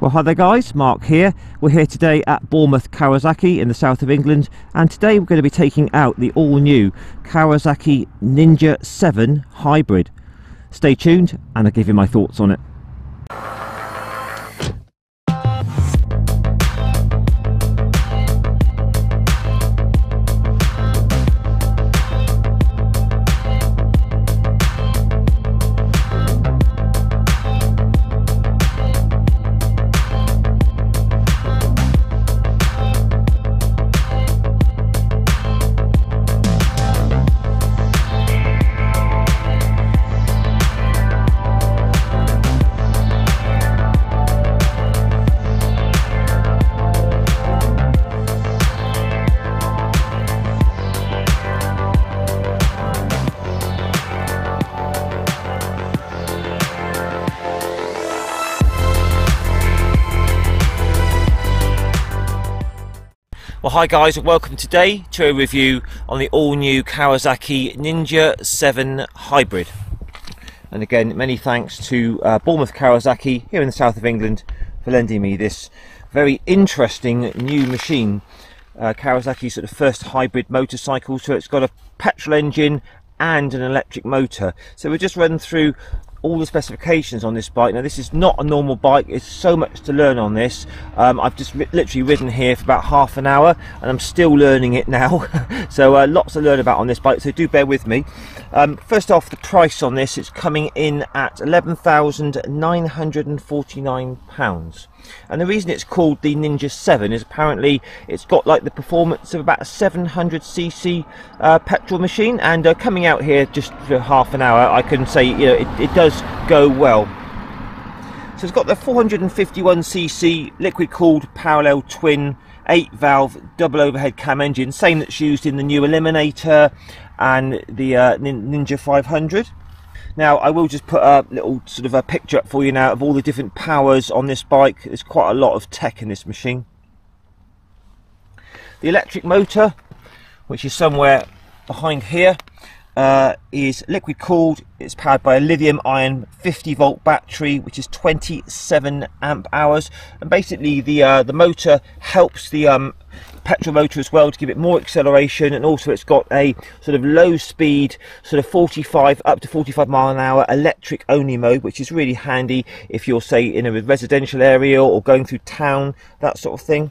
Well, hi there guys, Mark here. We're here today at Bournemouth, Kawasaki in the south of England, and today we're going to be taking out the all-new Kawasaki Ninja 7 Hybrid. Stay tuned and I'll give you my thoughts on it. Well, hi guys, and welcome today to a review on the all-new Kawasaki Ninja 7 Hybrid. And again, many thanks to Bournemouth Kawasaki here in the south of England for lending me this very interesting new machine. Kawasaki's sort of first hybrid motorcycle, so it's got a petrol engine and an electric motor. So we'll just run through all the specifications on this bike. Now, this is not a normal bike. It's so much to learn on this. I've just literally ridden here for about half an hour and I'm still learning it now. So lots to learn about on this bike, so do bear with me. First off, the price on this, it's coming in at £11,949. And the reason it's called the Ninja 7 is apparently it's got like the performance of about a 700cc petrol machine, and coming out here just for half an hour, I can say, you know, it does go well. So it's got the 451cc liquid cooled parallel twin 8-valve double overhead cam engine, same that's used in the new Eliminator and the Ninja 500. Now, I will just put a little sort of a picture up for you now of all the different powers on this bike. There's quite a lot of tech in this machine. The electric motor, which is somewhere behind here, is liquid cooled. It's powered by a lithium ion 50-volt battery, which is 27 amp hours, and basically the motor helps the petrol motor as well to give it more acceleration, and also it's got a sort of low speed, sort of 45 up to 45 mile an hour electric only mode, which is really handy if you're, say, in a residential area or going through town, that sort of thing.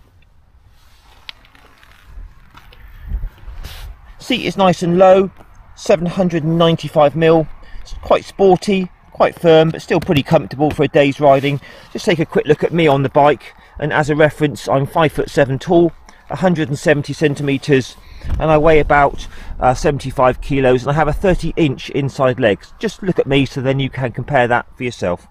Seat is nice and low, 795mm. It's quite sporty, quite firm, but still pretty comfortable for a day's riding. Just take a quick look at me on the bike, and as a reference, I'm 5'7" tall, 170 centimeters, and I weigh about 75 kilos, and I have a 30-inch inside legs. Just look at me, so then you can compare that for yourself.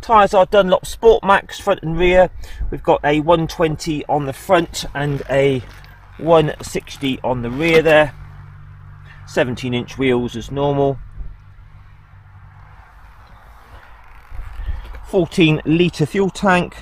Tyres are Dunlop Sport Max front and rear. We've got a 120 on the front and a 160 on the rear there. 17-inch wheels as normal. 14-litre fuel tank.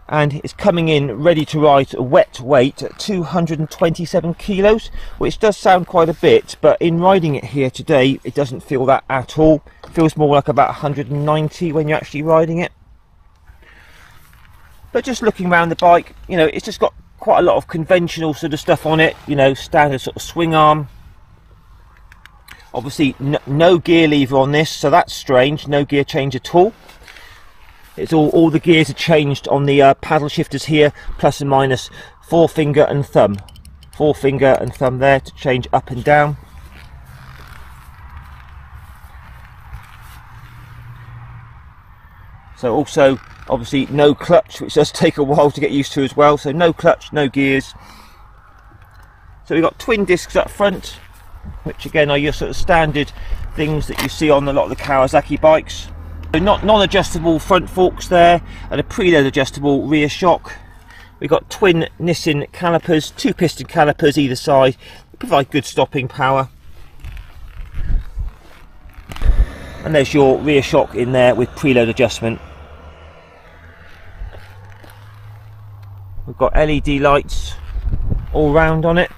And it's coming in ready to ride wet weight at 227 kilos, which does sound quite a bit, but in riding it here today, it doesn't feel that at all. It feels more like about 190 when you're actually riding it. But just looking around the bike, you know, it's just got quite a lot of conventional sort of stuff on it, you know, standard sort of swing arm. Obviously, no gear lever on this, so that's strange, no gear change at all. It's all the gears are changed on the paddle shifters here, plus and minus forefinger and thumb. Forefinger and thumb there to change up and down. So also, obviously, no clutch, which does take a while to get used to as well. So no clutch, no gears. So we've got twin discs up front, which again are your sort of standard things that you see on a lot of the Kawasaki bikes. Non-adjustable front forks there, and a preload adjustable rear shock. We've got twin Nissin calipers, two piston calipers either side, provide good stopping power. And there's your rear shock in there with preload adjustment. We've got LED lights all round on it.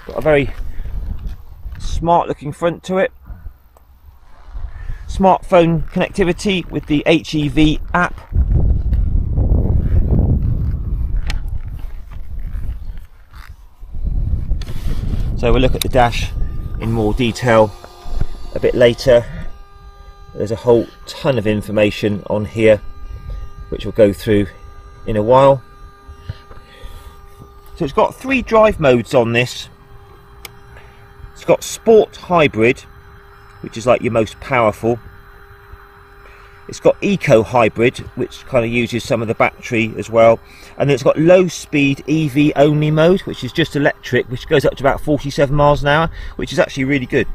Got a very smart looking front to it. Smartphone connectivity with the HEV app. So we'll look at the dash in more detail a bit later. There's a whole ton of information on here which we'll go through in a while. So it's got 3 drive modes on this. It's got Sport Hybrid, which is like your most powerful. It's got Eco Hybrid, which kind of uses some of the battery as well. And then it's got low speed EV only mode, which is just electric, which goes up to about 47 miles an hour, which is actually really good.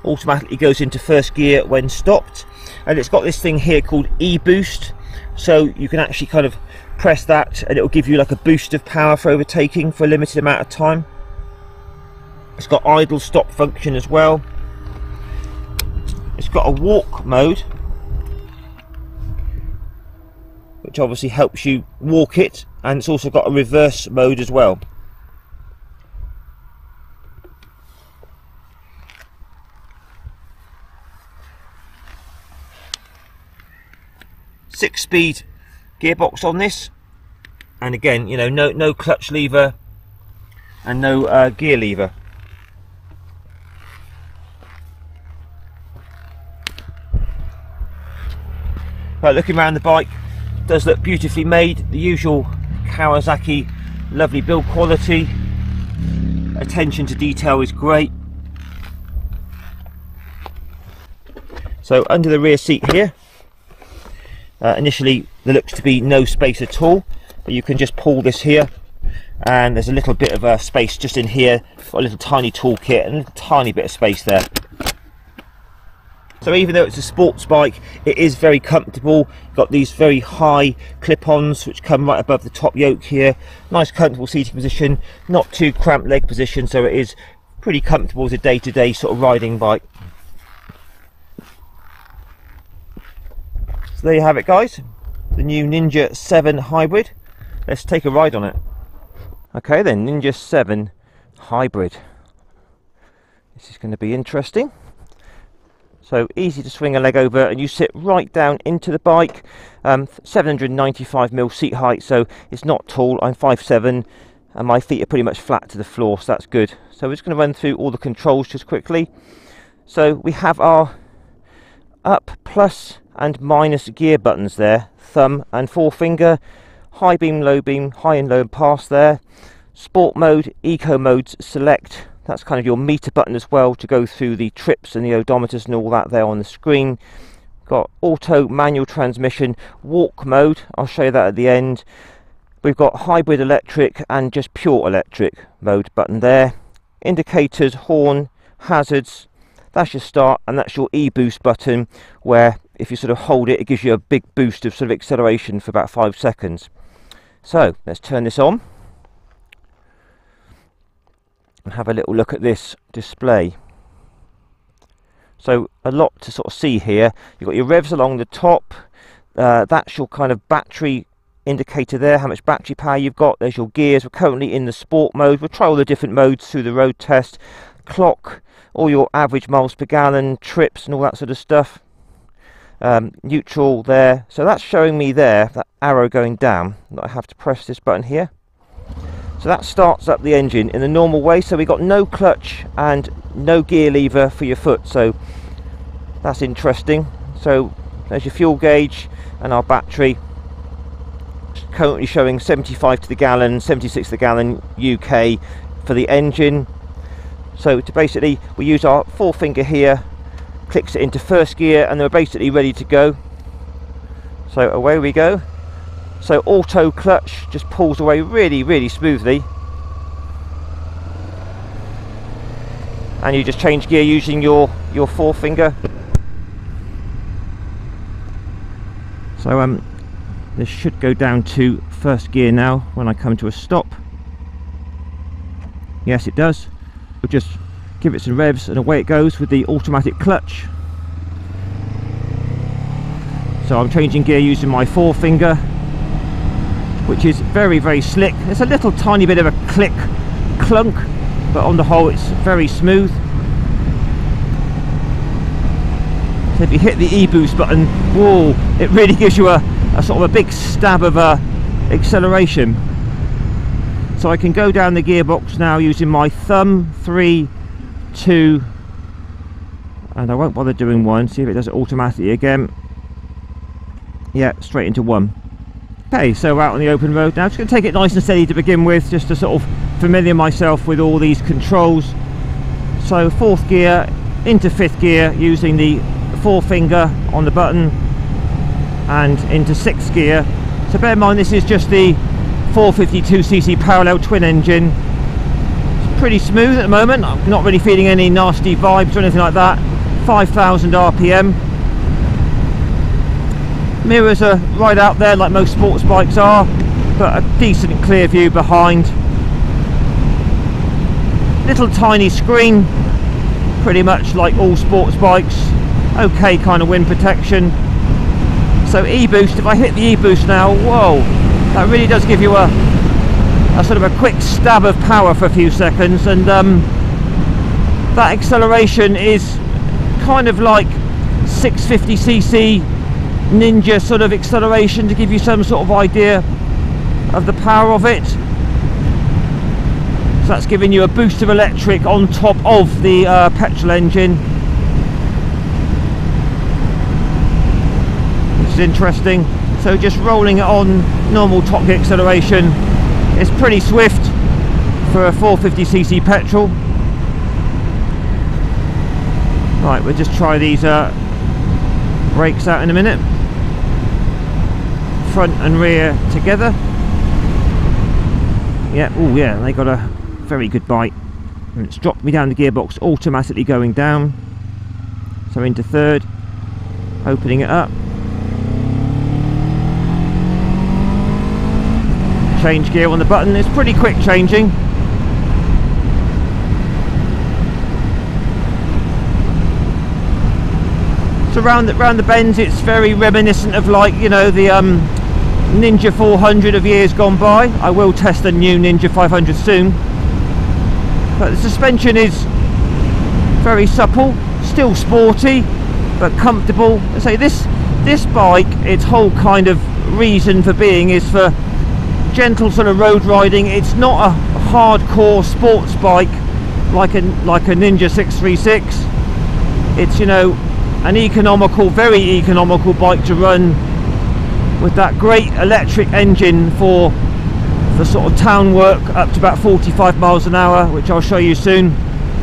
Automatically goes into first gear when stopped. And it's got this thing here called e-boost, so you can actually kind of press that and it will give you like a boost of power for overtaking for a limited amount of time. It's got idle stop function as well. It's got a walk mode, which obviously helps you walk it, and it's also got a reverse mode as well. Six-speed gearbox on this, and again, you know, no clutch lever and no gear lever. Right, looking around the bike, does look beautifully made. The usual Kawasaki, lovely build quality. Attention to detail is great. So under the rear seat here, initially there looks to be no space at all, but you can just pull this here, and there's a little bit of space just in here for a little tiny toolkit and a little tiny bit of space there. So even though it's a sports bike, it is very comfortable. Got these very high clip-ons which come right above the top yoke here. Nice comfortable seating position, not too cramped leg position, so it is pretty comfortable as a day-to-day sort of riding bike. So there you have it, guys, the new Ninja 7 Hybrid. Let's take a ride on it. Okay then, Ninja 7 Hybrid. This is going to be interesting. So easy to swing a leg over and you sit right down into the bike. 795mm seat height, so it's not tall. I'm 5'7" and my feet are pretty much flat to the floor, so that's good. So we're just going to run through all the controls just quickly. So we have our up, plus and minus gear buttons there, thumb and forefinger, high beam, low beam, high and low and pass there, sport mode, eco modes select. That's kind of your meter button as well to go through the trips and the odometers and all that there on the screen. Got auto, manual transmission, walk mode, I'll show you that at the end. We've got hybrid electric and just pure electric mode button there. Indicators, horn, hazards, that's your start, and that's your e-boost button, where if you sort of hold it, it gives you a big boost of sort of acceleration for about 5 seconds. So let's turn this on and have a little look at this display. So a lot to sort of see here. You've got your revs along the top, that's your kind of battery indicator there, how much battery power you've got. There's your gears. We're currently in the sport mode. We'll try all the different modes through the road test. Clock, all your average miles per gallon, trips and all that sort of stuff. Neutral there, so that's showing me there, that arrow going down, that I have to press this button here. So that starts up the engine in the normal way. So we got no clutch and no gear lever for your foot, so that's interesting. So there's your fuel gauge and our battery, currently showing 75 to the gallon, 76 to the gallon UK for the engine. So to basically, we use our forefinger here, clicks it into first gear, and they're basically ready to go. So away we go. So auto clutch just pulls away really smoothly, and you just change gear using your forefinger. So this should go down to first gear now when I come to a stop. Yes, it does. We'll just give it some revs and away it goes with the automatic clutch. So I'm changing gear using my forefinger, which is very, very slick. There's a little tiny bit of a click, clunk, but on the whole it's very smooth. So if you hit the e-boost button, whoa, it really gives you a sort of a big stab of acceleration. So I can go down the gearbox now using my thumb, 3, 2, and I won't bother doing 1, see if it does it automatically again. Yeah, straight into 1. Okay, so we're out on the open road now. Just going to take it nice and steady to begin with, just to sort of familiar myself with all these controls. So 4th gear into 5th gear using the forefinger on the button, and into 6th gear. So bear in mind this is just the 452cc parallel twin engine. It's pretty smooth at the moment. I'm not really feeling any nasty vibes or anything like that. 5,000 RPM. Mirrors are right out there like most sports bikes are, but a decent clear view behind. Little tiny screen, pretty much like all sports bikes. Okay kind of wind protection. So e-boost, if I hit the e-boost now, whoa, that really does give you a sort of a quick stab of power for a few seconds, and that acceleration is kind of like 650cc Ninja sort of acceleration, to give you some sort of idea of the power of it. So that's giving you a boost of electric on top of the petrol engine, which is interesting. So just rolling it on normal top gear acceleration, it's pretty swift for a 450cc petrol. Right, we'll just try these brakes out in a minute. Front and rear together. Yeah, oh yeah, they got a very good bite. And it's dropped me down the gearbox, automatically going down. So into 3rd, opening it up. Change gear on the button, it's pretty quick changing. So round the bends it's very reminiscent of, like, you know, the Ninja 400 of years gone by. I will test the new Ninja 500 soon. But the suspension is very supple, still sporty, but comfortable. I say this bike, its whole kind of reason for being is for gentle sort of road riding. It's not a hardcore sports bike like a Ninja 636. It's, you know, an economical, very economical bike to run, with that great electric engine for sort of town work up to about 45 miles an hour, which I'll show you soon.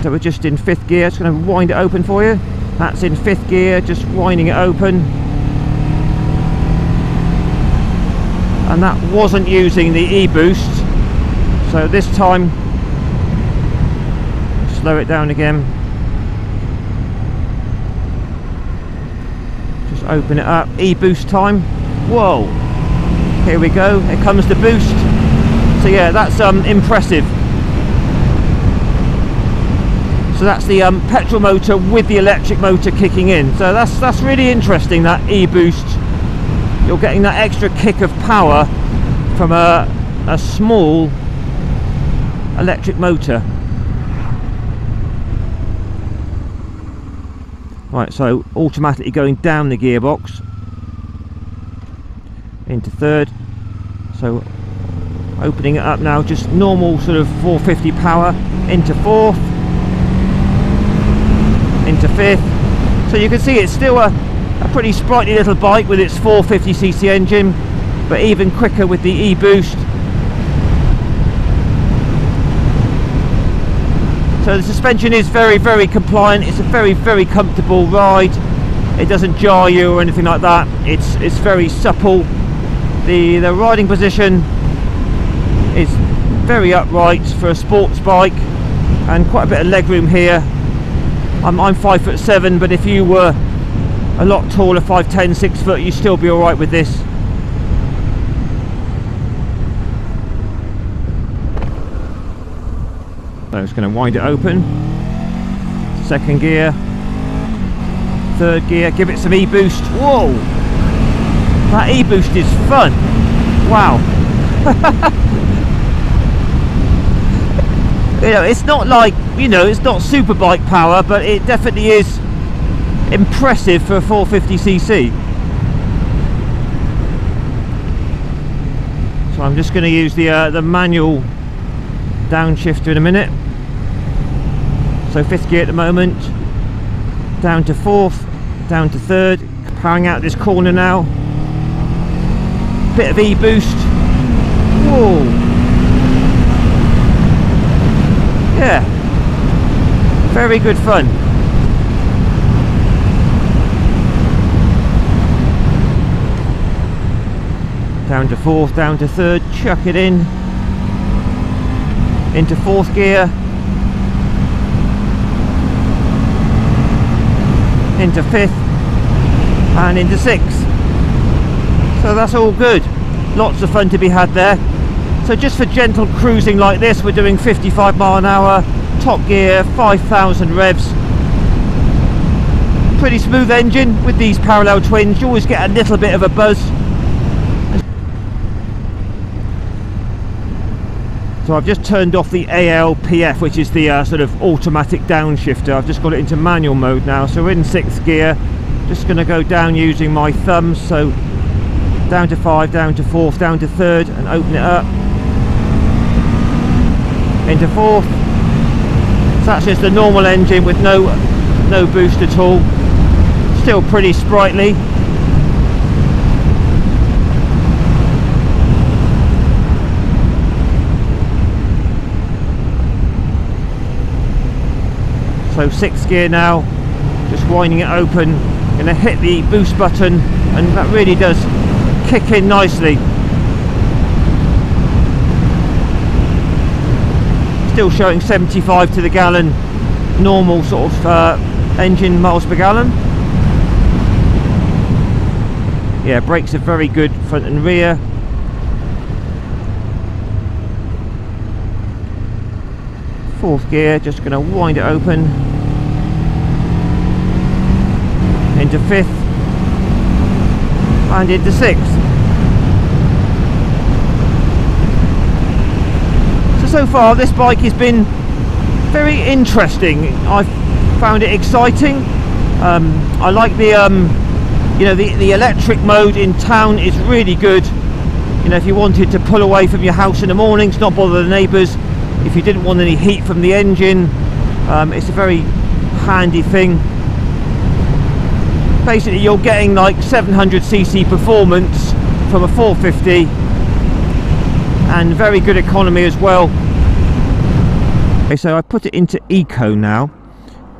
So we're just in 5th gear. Just going to wind it open for you. That's in 5th gear, just winding it open. And that wasn't using the e-boost, so this time slow it down again. Just open it up. E-boost time. Whoa, here we go, here comes the boost. So yeah, that's impressive. So that's the petrol motor with the electric motor kicking in. So that's really interesting, that e-boost. You're getting that extra kick of power from a small electric motor. Right, so automatically going down the gearbox into 3rd. So opening it up now, just normal sort of 450 power, into 4th, into 5th. So you can see it's still a pretty sprightly little bike with its 450cc engine, but even quicker with the e-boost. So the suspension is very, very compliant. It's a very, very comfortable ride. It doesn't jar you or anything like that. It's very supple. The riding position is very upright for a sports bike, and quite a bit of legroom here. I'm 5'7", but if you were a lot taller, 5'10", 6 foot, you'd still be all right with this. So it's going to wind it open. Second gear, third gear, give it some e-boost. Whoa, that e-boost is fun. Wow. You know, it's not like, you know, it's not super bike power, but it definitely is impressive for a 450cc. So I'm just going to use the manual downshifter in a minute. So fifth gear at the moment, down to fourth, down to third, powering out this corner now. Bit of e-boost. Whoa. Yeah, very good fun. Down to fourth, down to third, chuck it in. Into fourth gear. Into fifth. And into sixth. So that's all good. Lots of fun to be had there. So just for gentle cruising like this, we're doing 55 mile an hour, top gear, 5,000 revs. Pretty smooth engine with these parallel twins. You always get a little bit of a buzz. So I've just turned off the ALPF, which is the sort of automatic downshifter. I've just got it into manual mode now. So we're in sixth gear. Just going to go down using my thumbs. So down to five, down to fourth, down to third, and open it up. Into fourth. So that's just the normal engine with no boost at all. Still pretty sprightly. So sixth gear now, just winding it open. Gonna hit the boost button, and that really does kick in nicely. Still showing 75 to the gallon, normal sort of engine miles per gallon. Yeah, brakes are very good, front and rear. Fourth gear, just going to wind it open. Into fifth. And into sixth. So far this bike has been very interesting. I've found it exciting. I like the you know, the electric mode in town is really good. You know, if you wanted to pull away from your house in the mornings, not bother the neighbours, if you didn't want any heat from the engine, it's a very handy thing. Basically you're getting like 700cc performance from a 450 and very good economy as well. Okay, so I put it into eco now,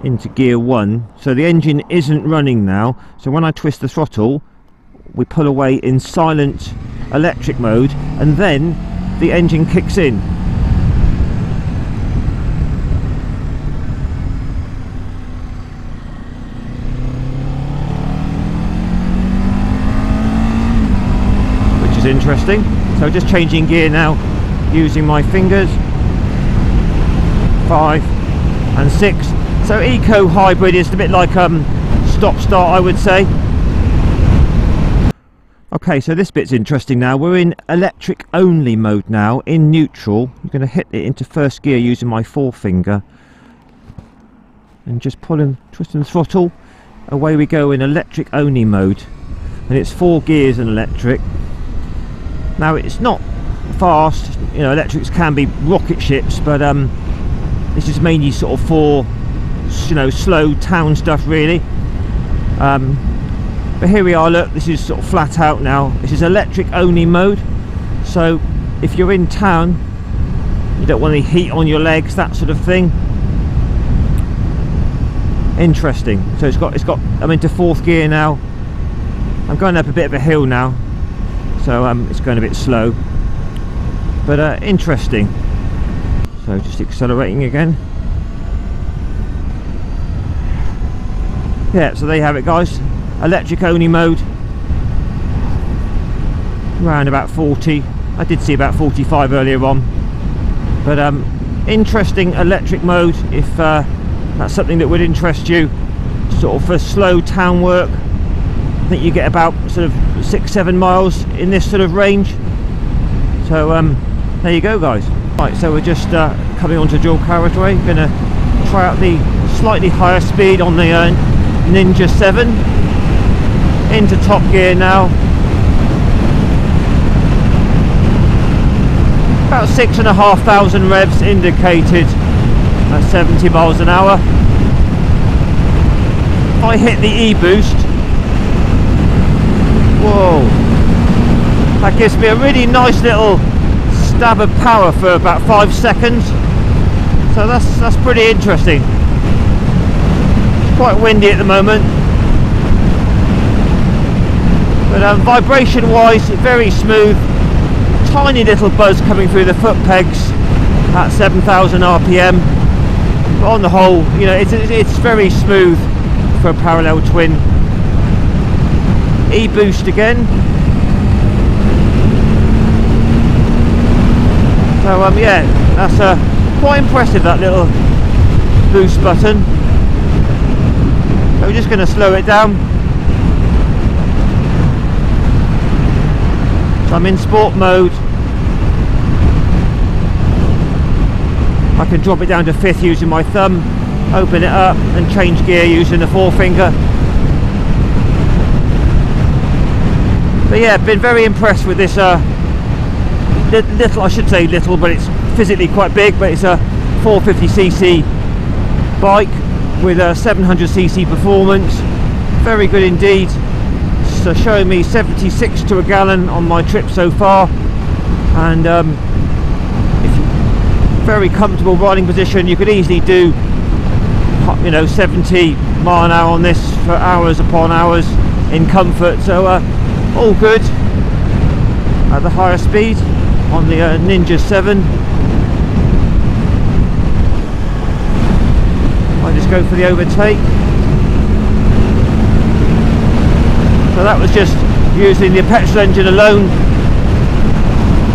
into gear 1, so the engine isn't running now. So when I twist the throttle, we pull away in silent electric mode, and then the engine kicks in. Which is interesting. So just changing gear now using my fingers. 5 and 6. So eco hybrid is a bit like stop start, I would say. Okay, so this bit's interesting now. We're in electric only mode now, in neutral. I'm going to hit it into first gear using my forefinger and just twisting the throttle. Away we go in electric only mode, and it's 4 gears in electric. Now it's not fast, you know, electrics can be rocket ships, but this is mainly sort of for, you know, slow town stuff really. But here we are, look, this is sort of flat out now. This is electric only mode. So if you're in town, you don't want any heat on your legs, that sort of thing. Interesting. So it's got I'm into 4th gear now. I'm going up a bit of a hill now, so it's going a bit slow, but interesting. So just accelerating again. Yeah, so there you have it, guys. Electric only mode. Around about 40. I did see about 45 earlier on, but interesting electric mode if that's something that would interest you, sort of for slow town work. I think you get about sort of 6-7 miles in this sort of range. So there you go, guys. Right, so we're just coming onto dual carriageway. Gonna try out the slightly higher speed on the Ninja 7 into top gear now. About 6,500 revs indicated at 70 miles an hour. If I hit the E-boost, whoa, that gives me a really nice little stab of power for about 5 seconds. So that's pretty interesting. It's quite windy at the moment, but vibration wise very smooth. Tiny little buzz coming through the foot pegs at 7,000 RPM, but on the whole, you know, it's very smooth for a parallel twin. E-boost again. So yeah, that's quite impressive, that little boost button. So we're just going to slow it down. So I'm in sport mode. I can drop it down to 5th using my thumb, open it up and change gear using the forefinger. But yeah, been very impressed with this little, I should say little, but it's physically quite big, but it's a 450cc bike with a 700cc performance. Very good indeed. So showing me 76 to a gallon on my trip so far, and very comfortable riding position. You could easily do, you know, 70 mile an hour on this for hours upon hours in comfort. So all good at the higher speed on the Ninja 7. I just go for the overtake. So that was just using the petrol engine alone.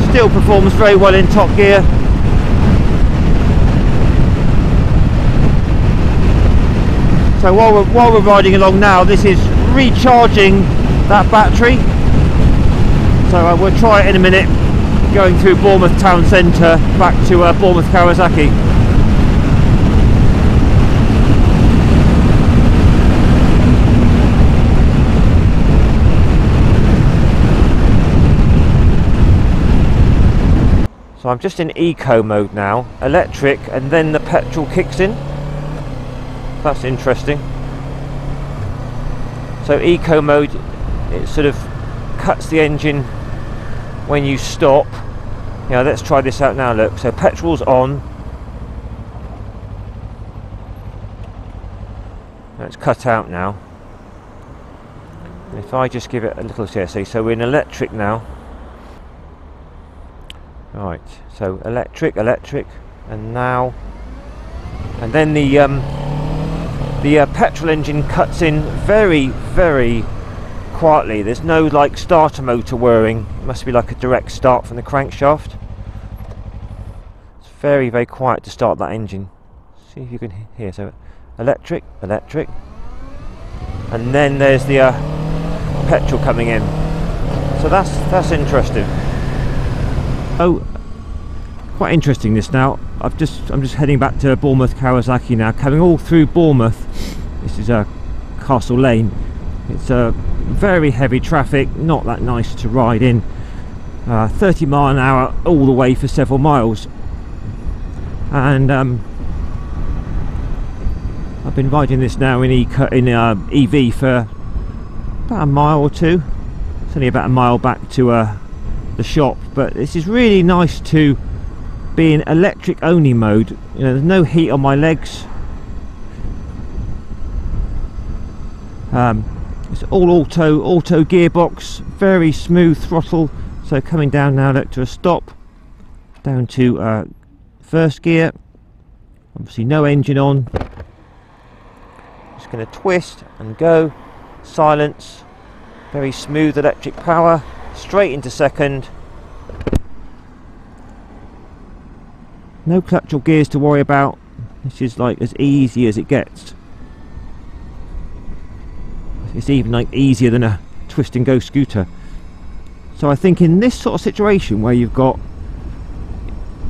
Still performs very well in top gear. So while we're riding along now, this is recharging that battery. So I will try it in a minute, going through Bournemouth town centre back to Bournemouth Kawasaki. So I'm just in eco mode now, electric, and then the petrol kicks in. That's interesting. So eco mode, it sort of cuts the engine when you stop. Yeah, let's try this out now. Look, so petrol's on. It's cut out now. And if I just give it a little CSC, so we're in electric now. Right, so electric, and now, and then the petrol engine cuts in very, very quietly. There's no like starter motor whirring. It must be like a direct start from the crankshaft. It's very, very quiet to start that engine. See if you can hear. So electric, and then there's the petrol coming in. So that's interesting. Oh, quite interesting this now. I'm just heading back to Bournemouth Kawasaki now, coming all through Bournemouth. This is Castle Lane. It's very heavy traffic, not that nice to ride in. 30 mile an hour all the way for several miles, and I've been riding this now in EV for about a mile or two. It's only about a mile back to the shop, but this is really nice to be in electric only mode. You know, there's no heat on my legs. It's all auto gearbox, very smooth throttle. So coming down now, look, to a stop, down to first gear. Obviously no engine on. Just going to twist and go. Silence. Very smooth electric power. Straight into second. No clutch or gears to worry about. This is like as easy as it gets. It's even like easier than a twist and go scooter. So I think in this sort of situation where you've got,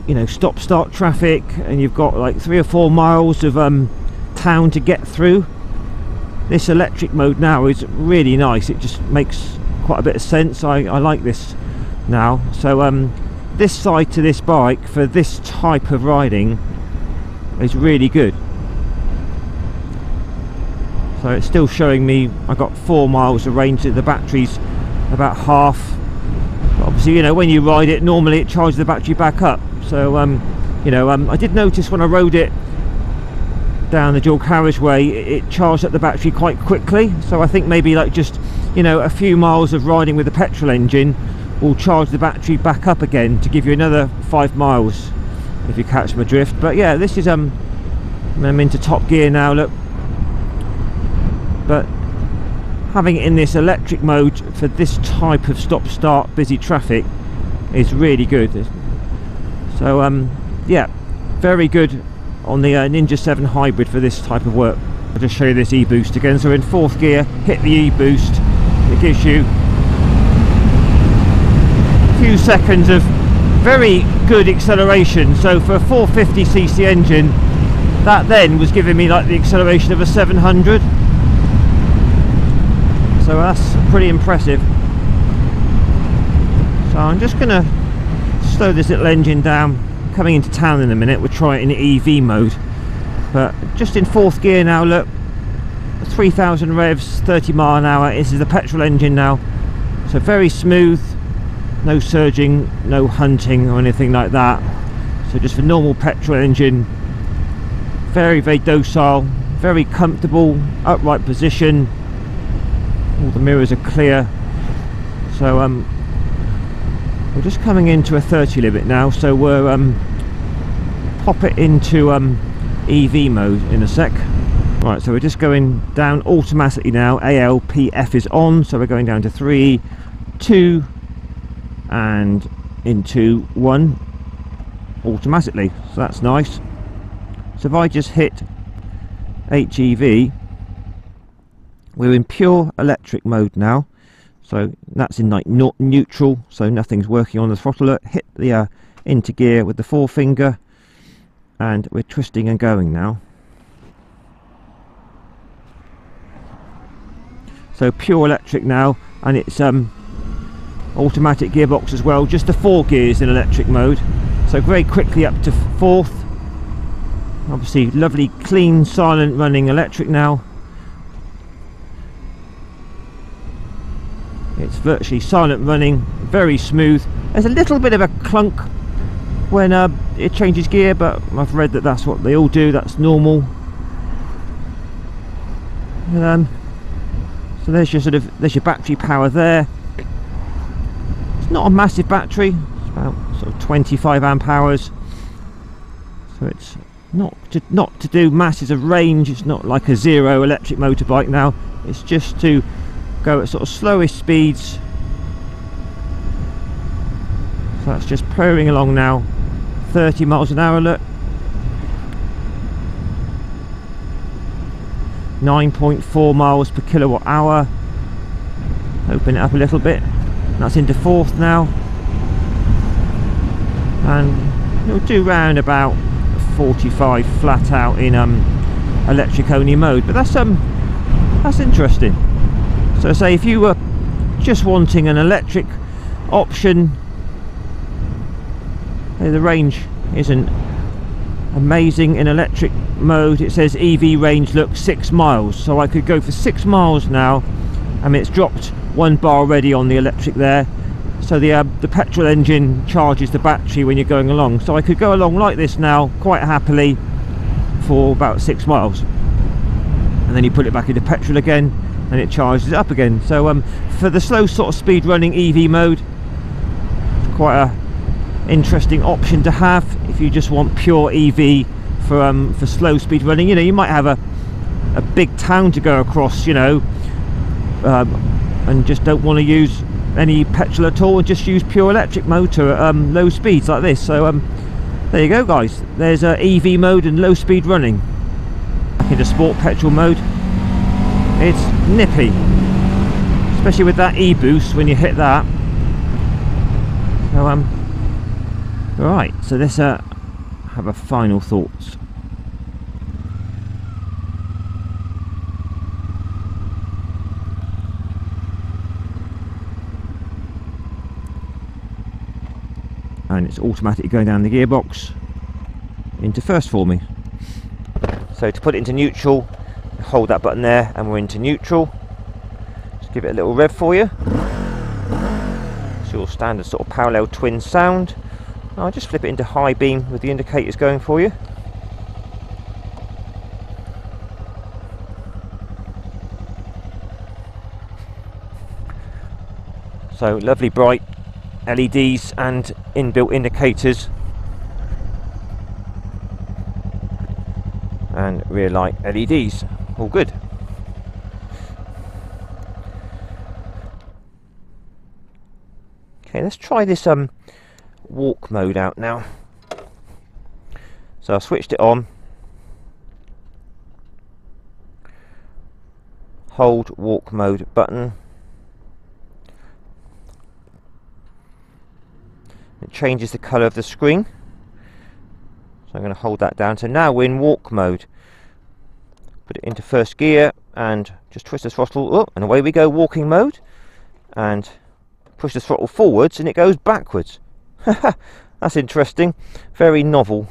you know, stop start traffic and you've got like 3 or 4 miles of town to get through, this electric mode now is really nice. It just makes quite a bit of sense. I like this now. So this side to this bike for this type of riding is really good. So it's still showing me I've got 4 miles of range. The battery's about half. But obviously, you know, when you ride it, normally it charges the battery back up. So you know, I did notice when I rode it down the dual carriageway, it charged up the battery quite quickly. So I think maybe like just, you know, a few miles of riding with the petrol engine will charge the battery back up again to give you another 5 miles, if you catch my drift. But yeah, this is I'm into top gear now, look. But having it in this electric mode for this type of stop start busy traffic is really good. So yeah, very good on the Ninja 7 Hybrid for this type of work. I'll just show you this e-boost again. So in 4th gear, hit the e-boost, it gives you a few seconds of very good acceleration. So for a 450cc engine, that then was giving me like the acceleration of a 700. So that's pretty impressive. So I'm just going to slow this little engine down. Coming into town in a minute, we'll try it in EV mode. But just in 4th gear now, look, 3,000 revs, 30 mile an hour. This is the petrol engine now. So very smooth, no surging, no hunting or anything like that. So just a normal petrol engine. Very, very docile, very comfortable, upright position. All the mirrors are clear. So we're just coming into a 30 limit now, so we're pop it into EV mode in a sec. Right, so we're just going down automatically now. ALPF is on, so we're going down to 3, 2 and into 1 automatically, so that's nice. So if I just hit HEV, we're in pure electric mode now, so that's in like not neutral, so nothing's working on the throttle. Hit the into gear with the forefinger, and we're twisting and going now. So pure electric now, and it's automatic gearbox as well, just the 4 gears in electric mode. So very quickly up to 4th. Obviously lovely clean silent running electric now. It's virtually silent running, very smooth. There's a little bit of a clunk when it changes gear, but I've read that that's what they all do, that's normal. So there's your battery power there. It's not a massive battery, it's about sort of 25 amp hours. So it's not to do masses of range. It's not like a zero electric motorbike now. It's just to go at sort of slowest speeds. So that's just purring along now, 30 miles an hour, look. 9.4 miles per kilowatt hour. Open it up a little bit. That's into 4th now, and it'll do round about 45 flat out in electric only mode. But that's interesting. So say if you were just wanting an electric option, the range isn't amazing in electric mode. It says EV range, look, 6 miles, so I could go for 6 miles now. I mean, it's dropped 1 bar already on the electric there. So the petrol engine charges the battery when you're going along, so I could go along like this now quite happily for about 6 miles, and then you put it back into petrol again and it charges it up again. So for the slow sort of speed running EV mode, it's quite a interesting option to have if you just want pure EV for slow speed running. You know, you might have a big town to go across, you know, and just don't want to use any petrol at all, and just use pure electric motor at low speeds like this. So There you go guys, there's EV mode and low speed running. Back into sport petrol mode. It's nippy, especially with that e-boost when you hit that. So right, so let's have a final thoughts. And it's automatically going down the gearbox into first for me. So to put it into neutral, hold that button there and we're into neutral. Just give it a little rev for you. It's your standard sort of parallel twin sound. I'll just flip it into high beam with the indicators going for you. So lovely bright LEDs and inbuilt indicators, and rear light LEDs, all good. Okay, let's try this walk mode out now. So I switched it on, hold walk mode button. It changes the colour of the screen, so I'm going to hold that down. So now we're in walk mode. Put it into first gear and just twist the throttle up, and away we go, walking mode, and push the throttle forwards and it goes backwards. That's interesting, very novel.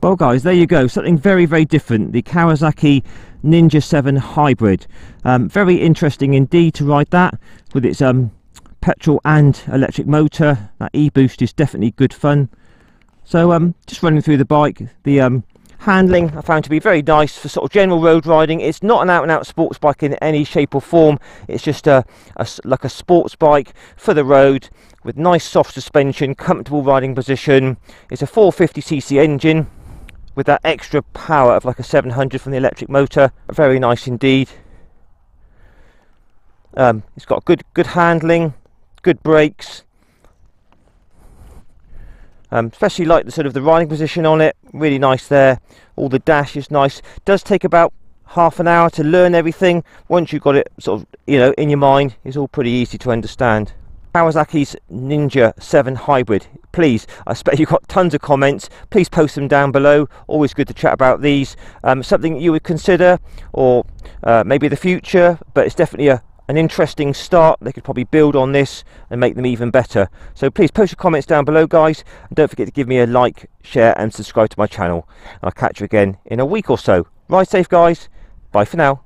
Well guys, there you go, something very, very different, the Kawasaki Ninja 7 Hybrid. Very interesting indeed to ride that with its petrol and electric motor. That e-boost is definitely good fun. So just running through the bike, the handling I found to be very nice for sort of general road riding. It's not an out and out sports bike in any shape or form. It's just like a sports bike for the road with nice soft suspension, comfortable riding position. It's a 450cc engine with that extra power of like a 700 from the electric motor. Very nice indeed. It's got good handling, good brakes, especially like the sort of the riding position on it, really nice there. All the dash is nice. Does take about half an hour to learn everything. Once you've got it sort of, you know, in your mind, it's all pretty easy to understand. Kawasaki's Ninja 7 Hybrid. Please, I expect you've got tons of comments. Please post them down below. Always good to chat about these. Something you would consider, or maybe the future, but it's definitely an interesting start. They could probably build on this and make them even better. So please post your comments down below guys, and don't forget to give me a like, share and subscribe to my channel. And I'll catch you again in a week or so. Ride safe guys, bye for now.